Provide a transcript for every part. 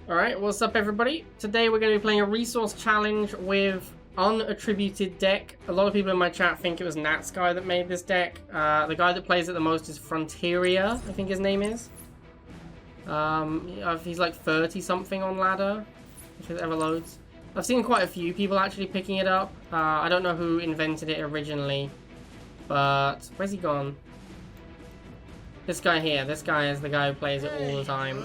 Alright, what's up everybody? Today we're going to be playing a resource challenge with unattributed deck. A lot of people in my chat think it was natsky that made this deck. The guy that plays it the most is Fronteria, I think his name is. He's like 30 something on ladder, if it ever loads. I've seen quite a few people actually picking it up. I don't know who invented it originally, but where's he gone? This guy here, this guy is the guy who plays it all the time.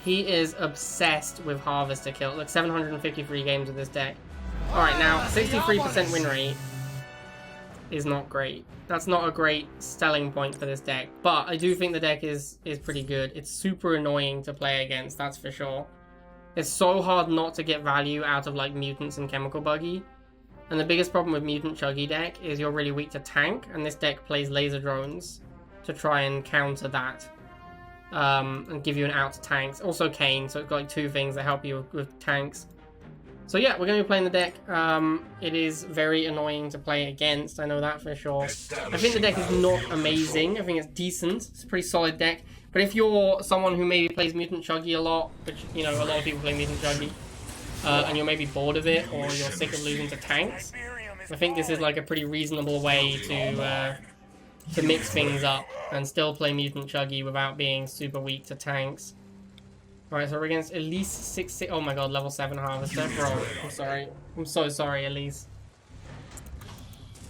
He is obsessed with Harvester Kill. Look, 753 games with this deck. Alright, now, 63% win rate is not great. That's not a great selling point for this deck. But I do think the deck is pretty good. It's super annoying to play against, that's for sure. It's so hard not to get value out of, like, Mutants and Chemical Buggy. And the biggest problem with Mutant Chuggy deck is you're really weak to tank, and this deck plays laser drones to try and counter that. And give you an out to tanks. Also Kane, so it's got like two things that help you with tanks. So yeah, we're going to be playing the deck. It is very annoying to play against, I know that for sure. I think the deck is not amazing. I think it's decent. It's a pretty solid deck. But if you're someone who maybe plays Mutant Chuggy a lot, which, you know, a lot of people play Mutant Chuggy, and you're maybe bored of it, or you're sick of losing to tanks, I think this is like a pretty reasonable way to mix things up and still play Mutant Chuggy without being super weak to tanks. Alright, so we're against Elise 6. Oh my god, level 7 Harvester. Bro, I'm sorry. I'm so sorry, Elise.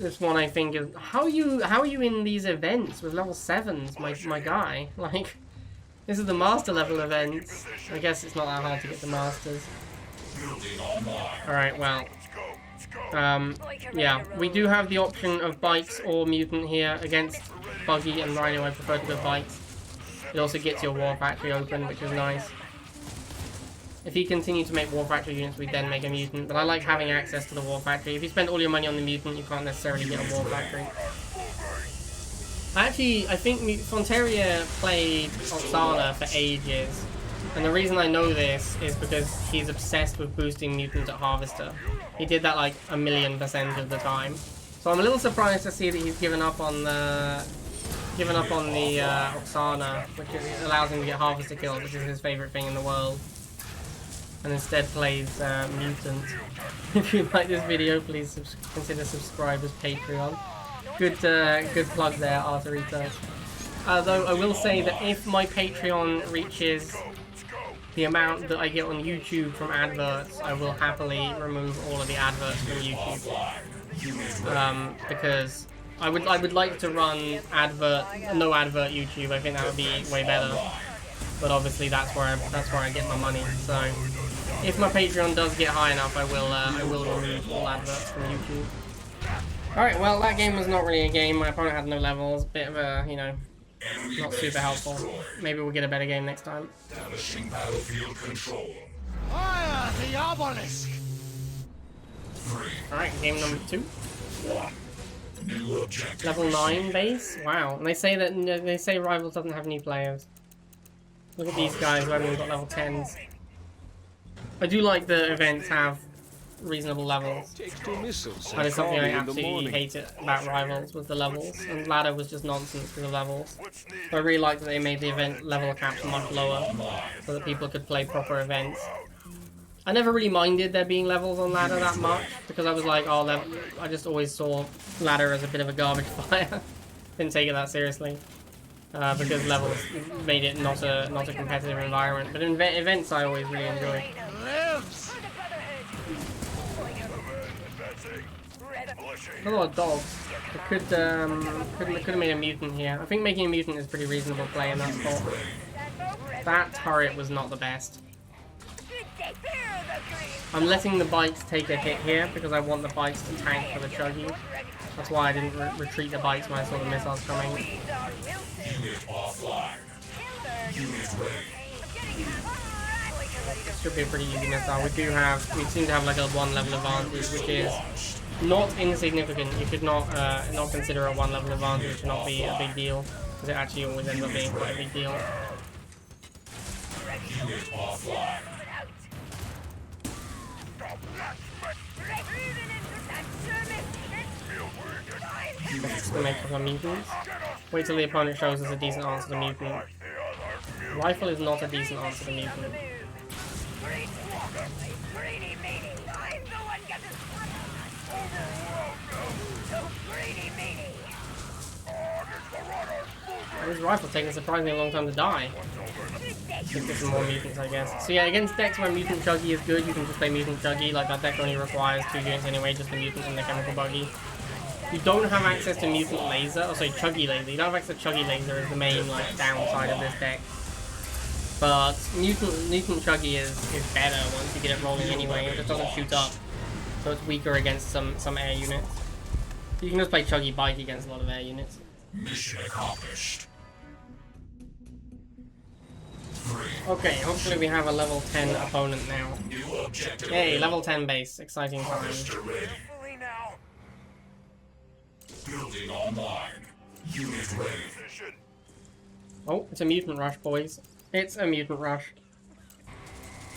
This one I think is... How are you in these events with level 7s, my guy? Like, this is the master level events. I guess it's not that hard to get the masters. Alright, well... yeah, we do have the option of bikes or mutant here. Against Buggy and Rhino, I prefer to go bikes. It also gets your War Factory open, which is nice. If he continued to make War Factory units, we'd then make a mutant, but I like having access to the War Factory. If you spend all your money on the mutant, you can't necessarily get a War Factory. Actually, I think Fronteria played Oksana for ages. And the reason I know this is because he's obsessed with boosting mutants at Harvester. He did that like 1,000,000% of the time. So I'm a little surprised to see that he's given up on the Oksana, which allows him to get Harvester kills, which is his favorite thing in the world. And instead plays Mutant. If you like this video, please consider subscribers Patreon. Good plug there, Arturito. Though I will say that if my Patreon reaches the amount that I get on YouTube from adverts, I will happily remove all of the adverts from YouTube. Because I would like to run no advert YouTube. I think that would be way better. But obviously that's where I get my money. So if my Patreon does get high enough, I will remove all adverts from YouTube. All right, well that game was not really a game. My opponent had no levels. Bit of a, you know, not super helpful. Maybe we'll get a better game next time. Establishing battlefield control. Fire the obelisk! Alright, game number 2. New objective. Level 9 base? Wow. And they say Rivals doesn't have new players. Look at these guys who haven't even got level 10s. I do like the events have reasonable levels. That is something I absolutely hated about Rivals, with the levels, and Ladder was just nonsense for the levels. So I really like that they made the event level caps much lower, so that people could play proper events. I never really minded there being levels on Ladder that much, because I was like, oh, I just always saw Ladder as a bit of a garbage fire. Didn't take it that seriously, because levels made it not a competitive environment. But in events I always really enjoyed. A lot of dogs. I could have made a mutant here. I think making a mutant is pretty reasonable play in that spot. That turret was not the best. I'm letting the bikes take a hit here because I want the bikes to tank for the Chuggy. That's why I didn't retreat the bikes when I saw the missiles coming. Unit offline. Unit ready. This should be a pretty easy missile. We seem to have like a 1 level advantage, which is not insignificant. You should not consider a 1 level advantage to not be a big deal, because it actually always ends up being quite a big deal. Unit offline. Just to make some mutants. Wait till the opponent shows us a decent answer to mutant. Rifle is not a decent answer to mutant. Greedy meaty! I'm the one getting so greedy meaty! This rifle's taking a surprisingly long time to die. Let's get some more mutants, I guess. So yeah, against decks where Mutant Chuggy is good, you can just play Mutant Chuggy. Like, that deck only requires 2 units anyway, just the Mutant and the Chemical Buggy. You don't have access to Mutant Laser, or sorry, Chuggy Laser. You don't have access to Chuggy Laser as the main, like, downside of this deck. But Mutant Chuggy is better once you get it rolling anyway. It just doesn't shoot up, so it's weaker against some air units. You can just play Chuggy Bike against a lot of air units. Mission accomplished. Okay, hopefully we have a level 10 opponent now. New objective. Hey, level 10 base. Exciting time. Harvester ready. Building online. Unit ready. Oh, it's a Mutant Rush, boys. It's a Mutant Rush.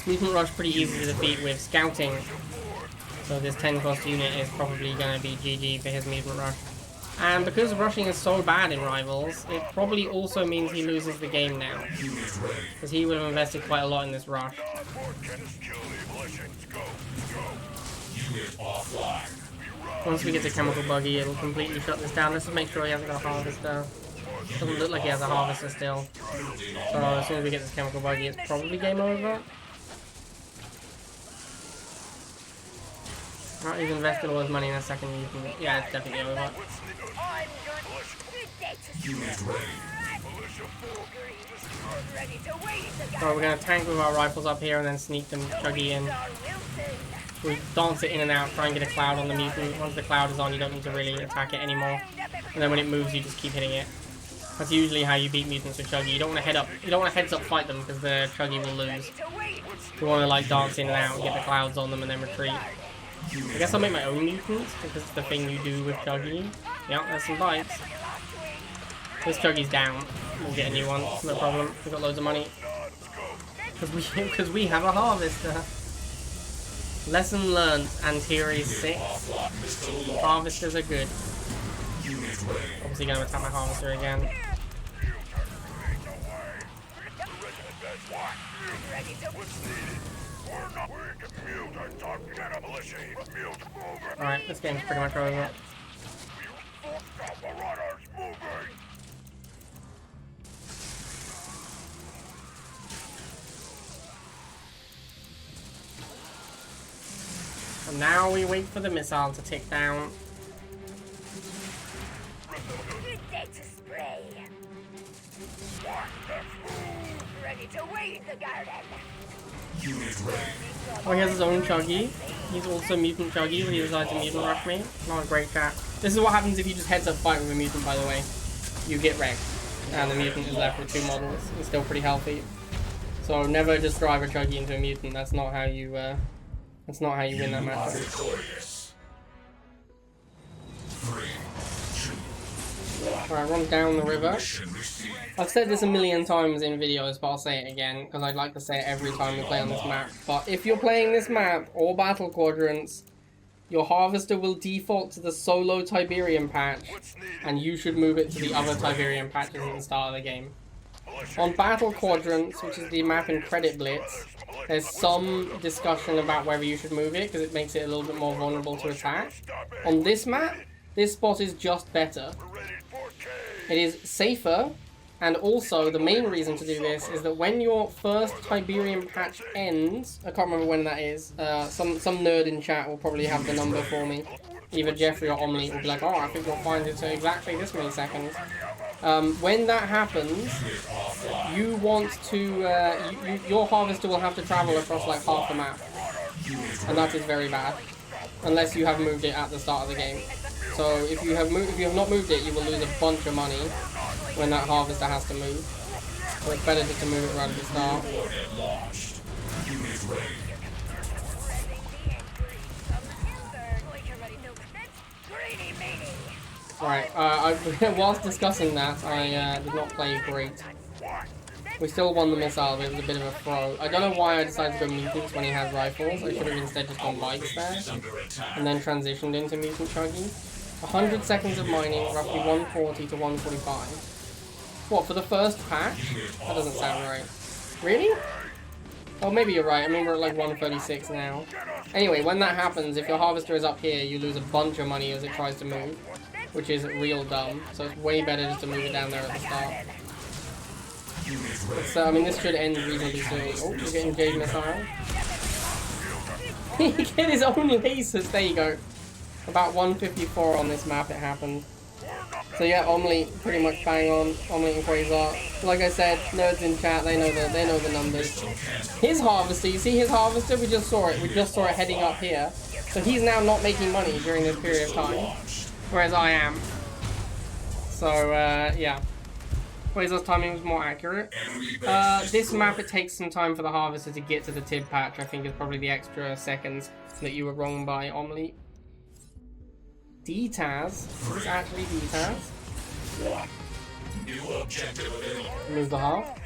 Mutant Rush pretty easy to defeat with Scouting. So this 10 cost unit is probably going to be GG for his Mutant Rush. And because rushing is so bad in Rivals, it probably also means he loses the game now. Because he would have invested quite a lot in this rush. Unit offline. Once we get to Chemical Buggy, it'll completely shut this down. Let's just make sure he hasn't got a Harvester. Doesn't look like he has a Harvester still. So as soon as we get this Chemical Buggy, it's probably game over. Right, he's invested all his money in a second. Yeah, it's definitely over. Unit ready. So we're going to tank with our rifles up here and then sneak them Chuggy in. We dance it in and out, try and get a cloud on the mutant. Once the cloud is on, you don't need to really attack it anymore. And then when it moves, you just keep hitting it. That's usually how you beat mutants with Chuggy. You don't want to heads up fight them because the Chuggy will lose. You want to like dance in and out, get the clouds on them, and then retreat. I guess I'll make my own mutants because it's the thing you do with Chuggy. Yep, there's some bites. This Chuggy's down. We'll get a new one. No problem. We've got loads of money. Because we have a Harvester. Lesson learned. Antiri 6. Harvesters are good. Obviously going to attack my Harvester again. Alright, this game's pretty much over. And now we wait for the missile to tick down. Ready to wait the garden. Oh, he has his own Chuggy. He's also Mutant Chuggy, but he decides to Mutant Rush me. Not a great chat. This is what happens if you just heads up fight with a Mutant, by the way. You get wrecked. And the Mutant is left with 2 models. It's still pretty healthy. So never just drive a Chuggy into a Mutant. That's not how you win that match. Alright, run down the river. I've said this a million times in videos, but I'll say it again, because I'd like to say it every time we play on this map. But if you're playing this map, or Battle Quadrants, your Harvester will default to the solo Tiberium patch, and you should move it to the other Tiberium patches at the start of the game. On Battle Quadrants, which is the map in Credit Blitz, there's some discussion about whether you should move it, because it makes it a little bit more vulnerable to attack. On this map, this spot is just better. It is safer, and also the main reason to do this is that when your first Tiberium patch ends, I can't remember when that is, some nerd in chat will probably have the number for me. Either Jeffrey or Omni will be like, oh, I think we'll find it to exactly this many seconds. When that happens, you want to, your Harvester will have to travel across like half the map. And that is very bad. Unless you have moved it at the start of the game. So if you have not moved it, you will lose a bunch of money when that Harvester has to move. So it's better just to move it right at the start. Alright, whilst discussing that, I did not play great. We still won the missile, but it was a bit of a throw. I don't know why I decided to go Mutants when he has rifles. I should have instead just gone Bikes there, and then transitioned into Mutant Chuggy. 100 seconds of mining, roughly 140 to 145. What, for the first patch? That doesn't sound right. Really? Oh, maybe you're right. I mean, we're at like 136 now. Anyway, when that happens, if your harvester is up here, you lose a bunch of money as it tries to move, which is real dumb. So it's way better just to move it down there at the start. So, I mean, this should end reasonably soon. Oh, we're getting Jade Missile. He get his own lasers. There you go. About 154 on this map it happened. So yeah, Omni pretty much bang on. Omni and Quasar. Like I said, nerds in chat, they know the numbers. His harvester, you see his harvester? We just saw it. We just saw it heading up here. So he's now not making money during this period of time, whereas I am. So yeah. Quasar's timing was more accurate. This map, it takes some time for the harvester to get to the tib patch. I think is probably the extra seconds that you were wrong by, Omni. D-Taz? Is this actually D-Taz? New objective available. Move the half.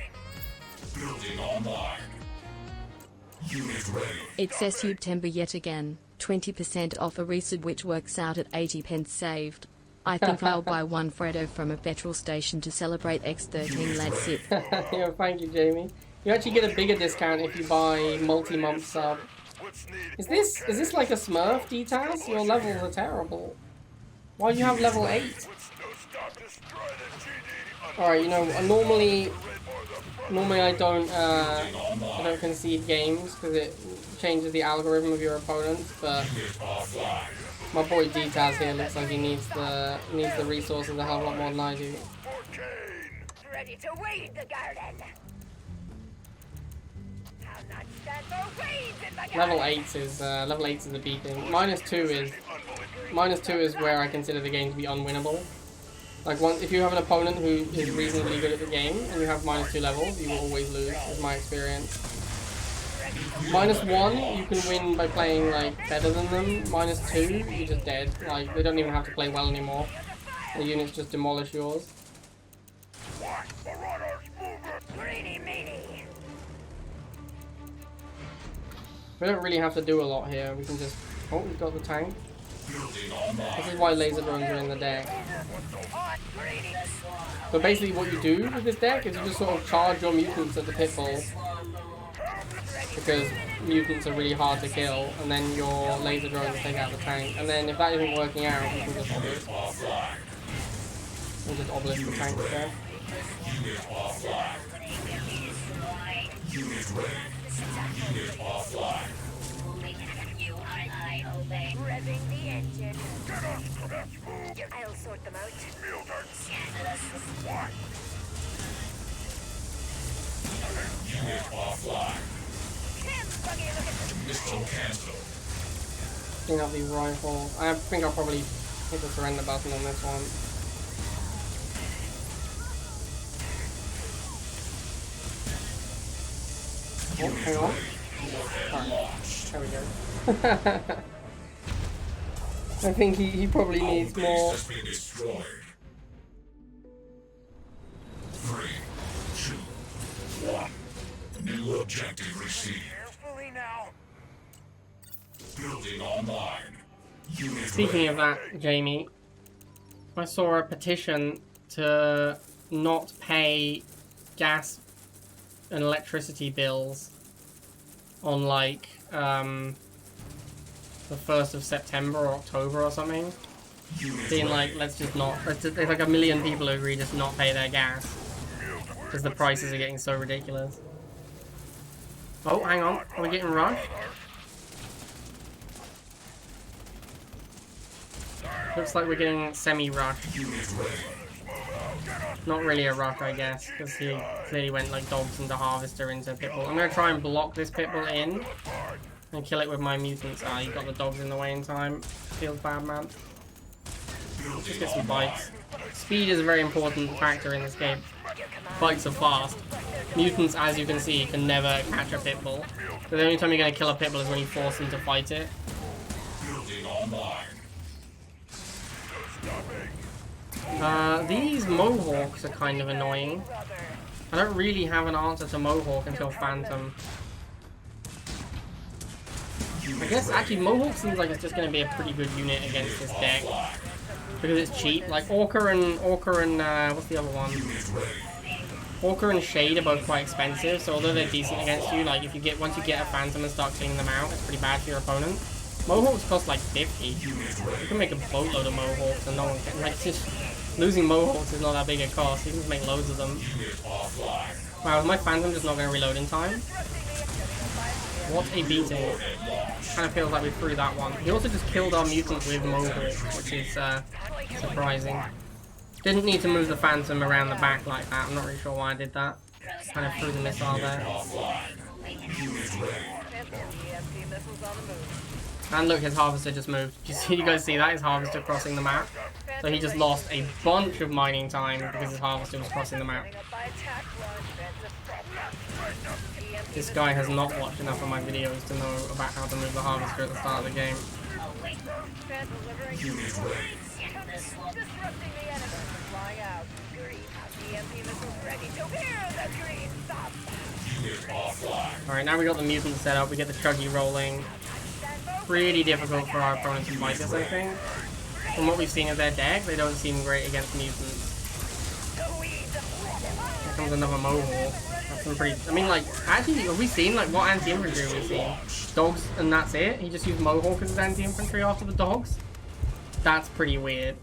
Building online. Unit ready. It says September yet again. 20% off a resub, which works out at 80 pence saved. I think I'll buy one Freddo from a petrol station to celebrate X13 lad sip. Yeah, thank you, Jamie. You actually get a bigger discount if you buy multi-month sub. Is this like a Smurf, D-Taz? Your levels are terrible. Why do you have level 8? Alright, you know, normally I don't concede games because it changes the algorithm of your opponents, but my boy D-Taz here looks like he needs the resources a hell of a lot more than I do. Ready to weed the garden. I'll not stand for weeds in the garden. Level 8 is the beacon. -2 is where I consider the game to be unwinnable. Like if you have an opponent who is reasonably good at the game and you have -2 levels, you will always lose, is my experience. -1, you can win by playing like better than them. -2, you're just dead. Like they don't even have to play well anymore. The units just demolish yours. We don't really have to do a lot here. We can just... Oh, we've got the tank. This is why laser drones are in the deck. So basically what you do with this deck is you just sort of charge your mutants at the pitbull. Because mutants are really hard to kill, and then your laser drones take out the tank. And then if that isn't working out, you can just obelisk. We'll just obelisk the tank there. Unit offline. Unit ready. Unit offline. Revving the engine. Get us to that move. I'll sort them out. Unit offline. Missile cancel. Clean up these rifles. I think I'll probably hit the surrender button on this one. Oh, hang on. Alright, there we go. I think he probably needs more. Has been destroyed. 3, 2, 1. New objective received. Carefully now. Building online. Unit Speaking ready. of that, Jamie, I saw a petition to not pay gas and electricity bills on like the 1st of September or October or something. Being like, there's like a million people who agree just to not pay their gas because the prices are getting so ridiculous. Oh, hang on, are we getting rushed? Looks like we're getting semi-rushed. Not really a rush, I guess, because he clearly went like dogs into harvester into pitbull. I'm gonna try and block this pitbull in and kill it with my mutants. Ah, you got the dogs in the way in time. Feels bad, man. Just get some bites. Speed is a very important factor in this game. Bites are fast. Mutants, as you can see, can never catch a pitbull. So the only time you're gonna kill a pitbull is when you force them to fight it. Building online. These mohawks are kind of annoying. I don't really have an answer to mohawk until Phantom. I guess actually mohawk seems like it's just going to be a pretty good unit against this deck because it's cheap. Like Orca and what's the other one? Orca and Shade are both quite expensive, so although they're decent against you, like if you get once you get a Phantom and start cleaning them out, it's pretty bad for your opponent. Mohawks cost like 50. You can make a boatload of Mohawks and no one can. Like just losing Mohawks is not that big a cost. You can just make loads of them. Wow, is my Phantom just not going to reload in time? What a beating. Kind of feels like we threw that one. He also just killed our Mutant with Mohawk, which is surprising. Didn't need to move the Phantom around the back like that. I'm not really sure why I did that. Kind of threw the missile there. And look, his Harvester just moved. You guys see that? His Harvester crossing the map. So he just lost a bunch of mining time because his Harvester was crossing the map. This guy has not watched enough of my videos to know about how to move the Harvester at the start of the game. Alright, now we got the Mutant set up, we get the Chuggy rolling. Pretty difficult for our opponents to fight this, I think. From what we've seen of their deck, they don't seem great against Mutants. Here comes another Mohawk. That's some pretty... I mean, like, actually, have we seen, like, what anti-infantry have we seen? Dogs, and that's it? He just used Mohawk as his anti-infantry after the dogs? That's pretty weird.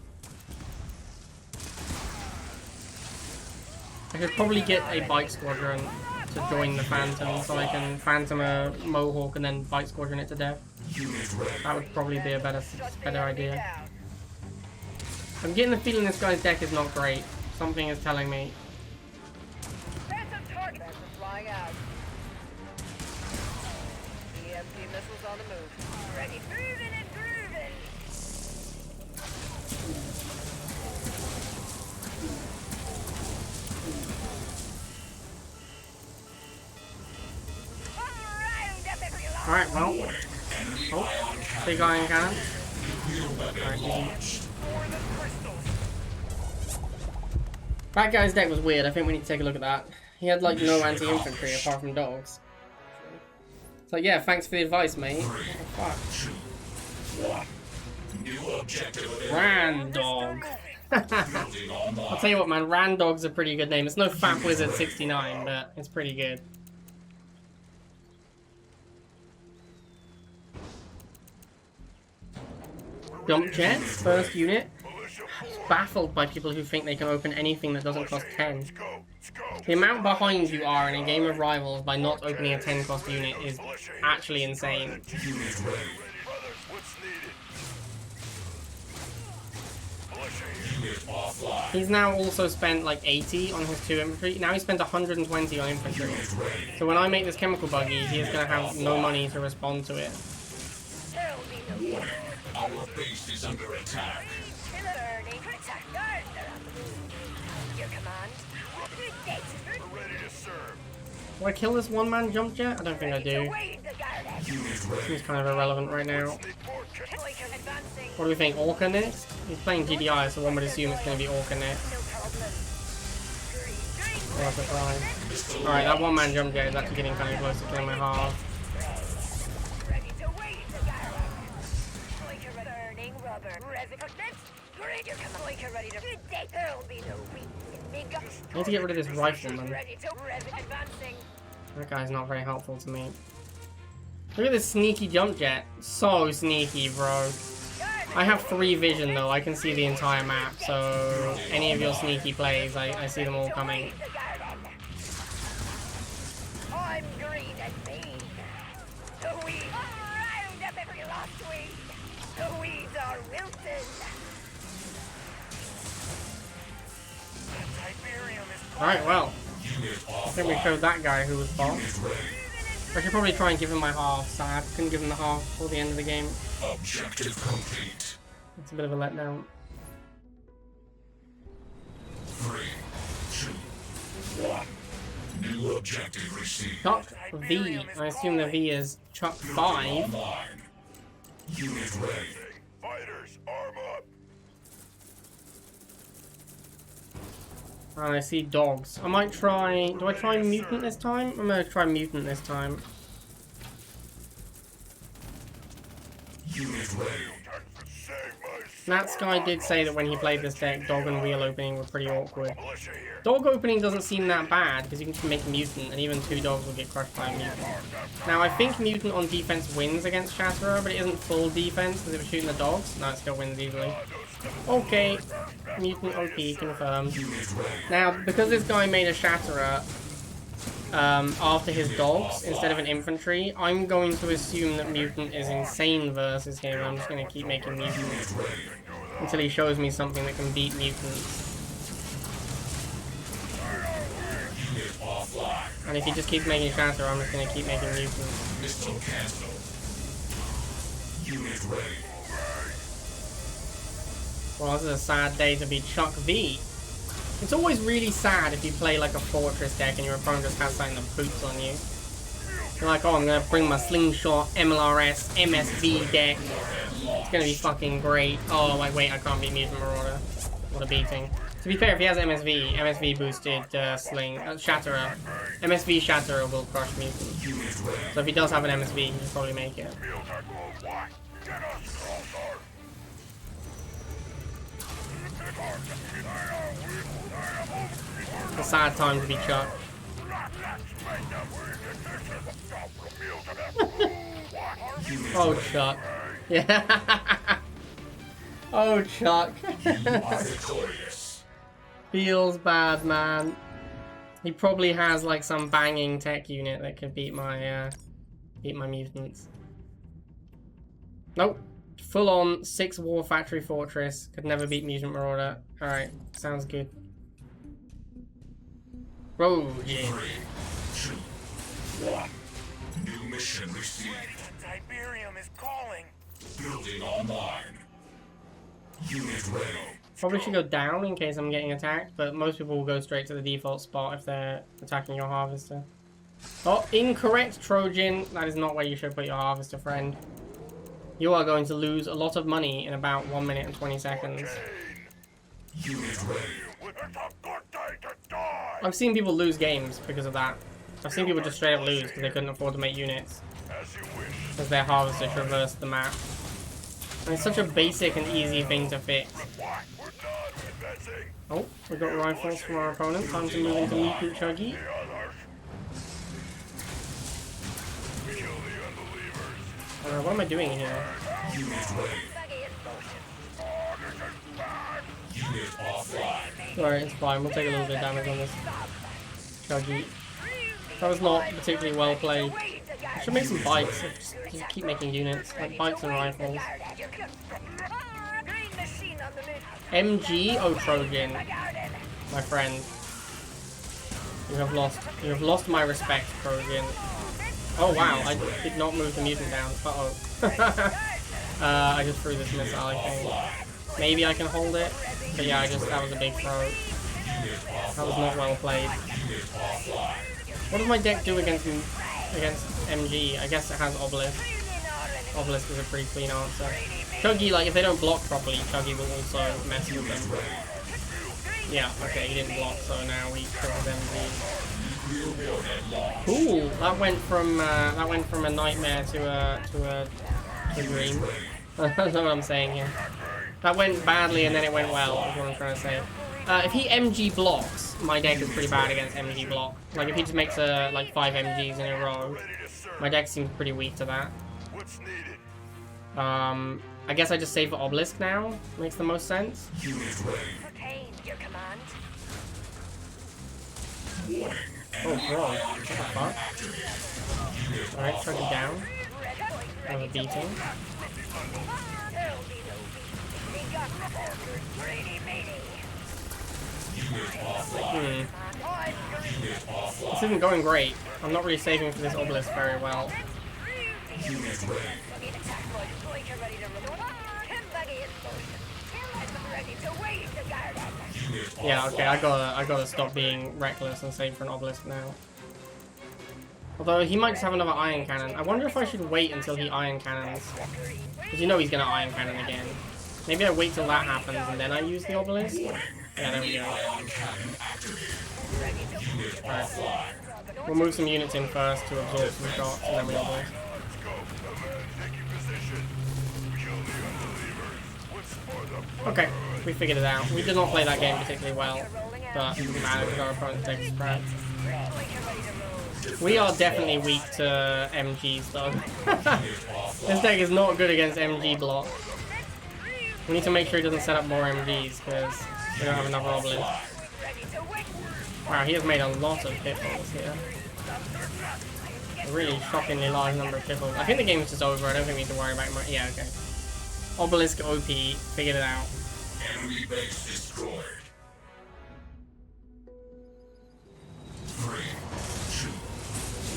I should probably get a Bike Squadron to join the Phantom, so I can Phantom a Mohawk and then Bike Squadron it to death. That would probably be a better idea. I'm getting the feeling this guy's deck is not great. Something is telling me. Alright, well. Oh, big iron cannon. Alright, that guy's deck was weird. I think we need to take a look at that. He had like no anti-infantry apart from dogs. So yeah, thanks for the advice, mate. What the fuck? Randog. I'll tell you what, man. Randog's a pretty good name. It's no Fat Wizard 69, but it's pretty good. Jump Jets, first unit. Baffled by people who think they can open anything that doesn't cost 10. The amount behind you are in a game of Rivals by not opening a 10 cost unit is actually insane. He's now also spent like 80 on his 2 infantry. Now he spent 120 on infantry. So when I make this chemical buggy, he is going to have no money to respond to it. Our base is under attack. Do I kill this one-man jump jet? I don't think I do. He's kind of irrelevant right now. What do we think? Orca next? He's playing GDI, so one would assume it's going to be Orca next. What a surprise. Alright, that one-man jump jet is actually getting kind of close to killing my half. I need to get rid of this rifleman. That guy's not very helpful to me. Look at this sneaky jump jet. So sneaky, bro. I have 3 vision though. I can see the entire map. So any of your sneaky plays, I see them all coming. I'm green and mean. The weeds round up every last weed. The weeds are wilted. Alright, well. I think we showed that guy who was boss. I should probably try and give him my half, so I couldn't give him the half before the end of the game. Objective complete. It's a bit of a letdown. 3, 2, 1. New objective received. Chuck V. I assume the V is Chuck 5. Online. Unit ready. Fighters, arm up. And I see dogs. I might try... Do I try Mutant this time? I'm gonna try Mutant this time. Unit ready. Save myself. Natsky did say that when he played this deck, dog and wheel opening were pretty awkward. Militia here. Dog opening doesn't seem that bad, because you can just make Mutant, and even 2 dogs will get crushed by a Mutant. Now, I think Mutant on defense wins against Shatterer, but it isn't full defense, because it was shooting the dogs. No, it still wins easily. Okay, Mutant OP confirmed. Now, because this guy made a Shatterer after his dogs, instead of an infantry, I'm going to assume that Mutant is insane versus him. I'm just going to keep making Mutants until he shows me something that can beat Mutants. And if he just keeps making Shatter, I'm just going to keep making Mutants. Missile cancel. Unit ready. Well, this is a sad day to be Chuck V. It's always really sad if you play like a Fortress deck and your opponent just has something that poops on you. You're like, oh, I'm going to bring my Slingshot, MLRS, MSV deck. It's going to be fucking great. Oh, wait, I can't beat Mutant Marauder. What a beating. To be fair, if he has MSV boosted Shatterer. MSV Shatterer will crush Mutant. So if he does have an MSV, he can probably make it. It's a sad time to be Chuck. Oh, Chuck. Yeah. Oh, Chuck. Feels bad, man. He probably has like some banging tech unit that could beat my mutants. Nope. Full on 6 War Factory Fortress. Could never beat Mutant Marauder. Alright, sounds good. Road. 3, 2, 1. New mission received. Tiberium is calling. Building online. Unit ready. Probably should go down in case I'm getting attacked, but most people will go straight to the default spot if they're attacking your harvester. Oh, incorrect, Trojan. That is not where you should put your harvester, friend. You are going to lose a lot of money in about 1 minute and 20 seconds. Unit ready. It's a good day to die. I've seen people lose games because of that. I've seen people just straight up lose because they couldn't afford to make units. As you wish. Because their harvester traversed the map. And it's such a basic and easy thing to fix. We're done advancing. Oh, we got rifles from our opponent. Time to move into Mutant Chuggy. The others. Kill the unbelievers. What am I doing here? Unit ready. Unit offline. Alright, it's fine. We'll take a little bit of damage on this Chuggy. That was not particularly well played. I should make some bikes. Just keep making units. Like bikes and rifles. MG? Oh, Trojan. My friend. You have lost my respect, Trojan. Oh wow, I did not move the mutant down. Uh-oh. I just threw this missile, I think. Maybe I can hold it. But yeah, that was a big throw. That was not well played. What does my deck do against MG? I guess it has Obelisk. Obelisk is a pretty clean answer. Chuggy, like, if they don't block properly, Chuggy will also mess with them. Yeah, okay, he didn't block, so now we killed MG. Cool. That went from a nightmare to a dream. That's not what I'm saying here. That went badly and then it went well, is what I'm trying to say. If he MG blocks, my deck is pretty bad against MG block. Like, if he just makes like 5 MGs in a row, my deck seems pretty weak to that. What's needed? I guess I just save for Obelisk now. Makes the most sense. Retain your command. Oh, bro. What the fuck? Alright, chug it down. Have a beating. This isn't going great. I'm not really saving for this Obelisk very well. Yeah, okay, I gotta stop being reckless and save for an Obelisk now. Although he might just have another Iron Cannon. I wonder if I should wait until he Iron Cannons. Because you know he's gonna Iron Cannon again. Maybe I wait till that happens and then I use the Obelisk? Yeah, there we go. Alright. We'll move some units in first to absorb some shots and then we Obelisk. Take your position. Kill the unbelievers. What's for the Okay, we figured it out. We did not play that game particularly well, but it doesn't matter because our opponent's deck is spread. We are definitely weak to MGs though. This deck is not good against MG block. We need to make sure he doesn't set up more MGs because we don't have enough obelisk. Wow, he has made a lot of pitfalls here. A really shockingly large number of pitfalls. I think the game is just over. I don't think we need to worry about it. Yeah, okay. Obelisk OP, figured it out. Enemy base destroyed. 3, 2,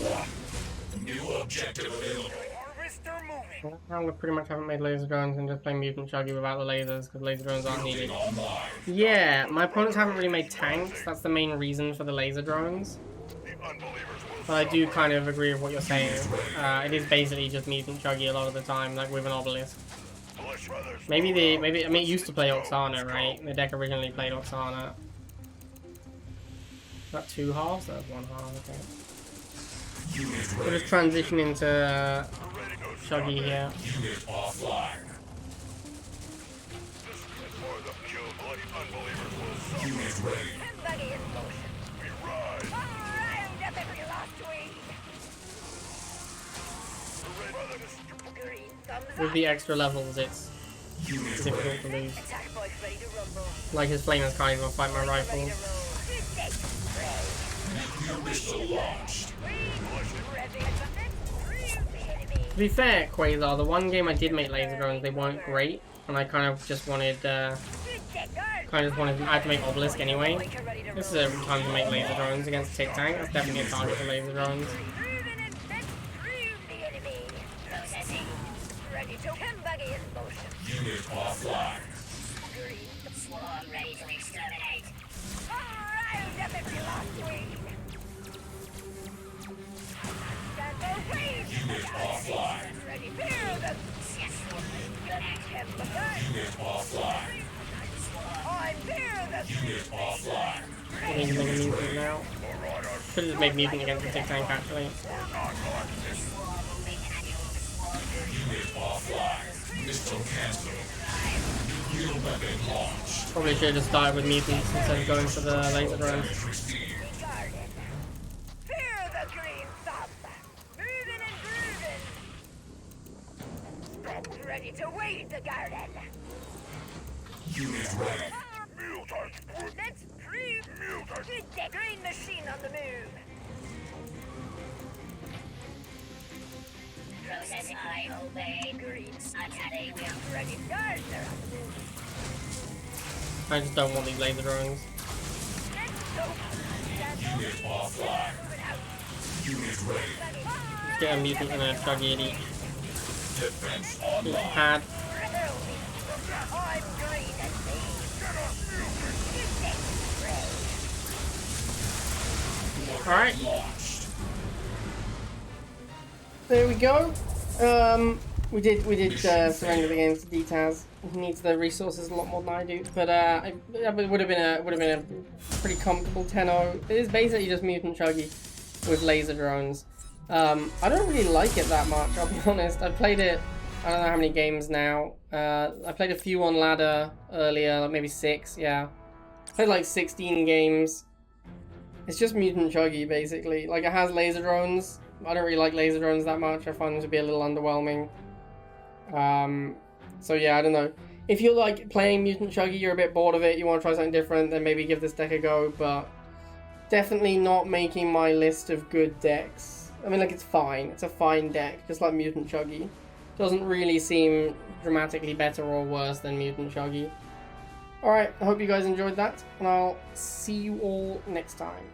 1. New objective available. Harvester moving. Now we pretty much haven't made laser drones and just play Mutant Chuggy without the lasers because laser drones aren't needed. Online. Yeah, my opponents haven't really made tanks. That's the main reason for the laser drones. The unbelievers will But I do kind of agree with what you're saying. It is basically just Mutant Chuggy a lot of the time, like with an obelisk. flesh feathers. I mean, it used to play Oksana, right? The deck originally played Oksana. Is that 2 halves? That's 1 half, okay. We'll just transition into Chuggy here. Unit offline. For the kill bloody unbelievers will suffer. Unit ready. Buggy in motion. We rise. Round up every lost weed. Green thumbs With up. the extra levels, it's Unit difficult ready. to lose. Attack boys ready to rumble. Like his Flamers can't even fight my Ready to rifles. roll. Dead spray. Nuclear missile launched. To be fair, Quasar, the one game I did make laser drones, they weren't great, and I kind of just wanted, I had to make obelisk anyway. This is a time to make laser drones against Tic Tank. That's definitely a target for laser drones. Unit offline. Swarm ready to exterminate. Round up every lost weed. Stand for wave. Unit offline. Ready, fear them. Unit offline. I fear them. Unit offline. I need to make a mutant now. Should have just made mutant against the Tic Tank actually. Unit offline. Missile cancelled. Nuclear weapon launched. Probably should have just started with mutants instead of going for the laser drones. Received. Guarded. Fear the green thumb. Moving and grooving. Stop ready to wade the garden. Unit ready. Let's groove. Good day. Green machine on the move. Processing I obey. Green. Attacking. Ready. Guards are on the move. I just don't want these laser drones. Let's go. Unit offline. Unit ready. Get a mutant and a Chuggy at each. Defense Each online. pad. I'm green and me. Alright, Launched. there we go. We did surrender the game to D-Taz. He needs the resources a lot more than I do, but it would have been a pretty comfortable 10-0. It is basically just Mutant Chuggy with laser drones. I don't really like it that much, I'll be honest. I played it, I don't know how many games now. I played a few on ladder earlier, like maybe 6, yeah. Played like 16 games. It's just Mutant Chuggy, basically. Like, it has laser drones. I don't really like laser drones that much. I find them to be a little underwhelming. So yeah, I don't know. If you like playing Mutant Chuggy, you're a bit bored of it, you want to try something different, then maybe give this deck a go, but definitely not making my list of good decks. I mean, like, it's fine. It's a fine deck, just like Mutant Chuggy. Doesn't really seem dramatically better or worse than Mutant Chuggy. Alright, I hope you guys enjoyed that, and I'll see you all next time.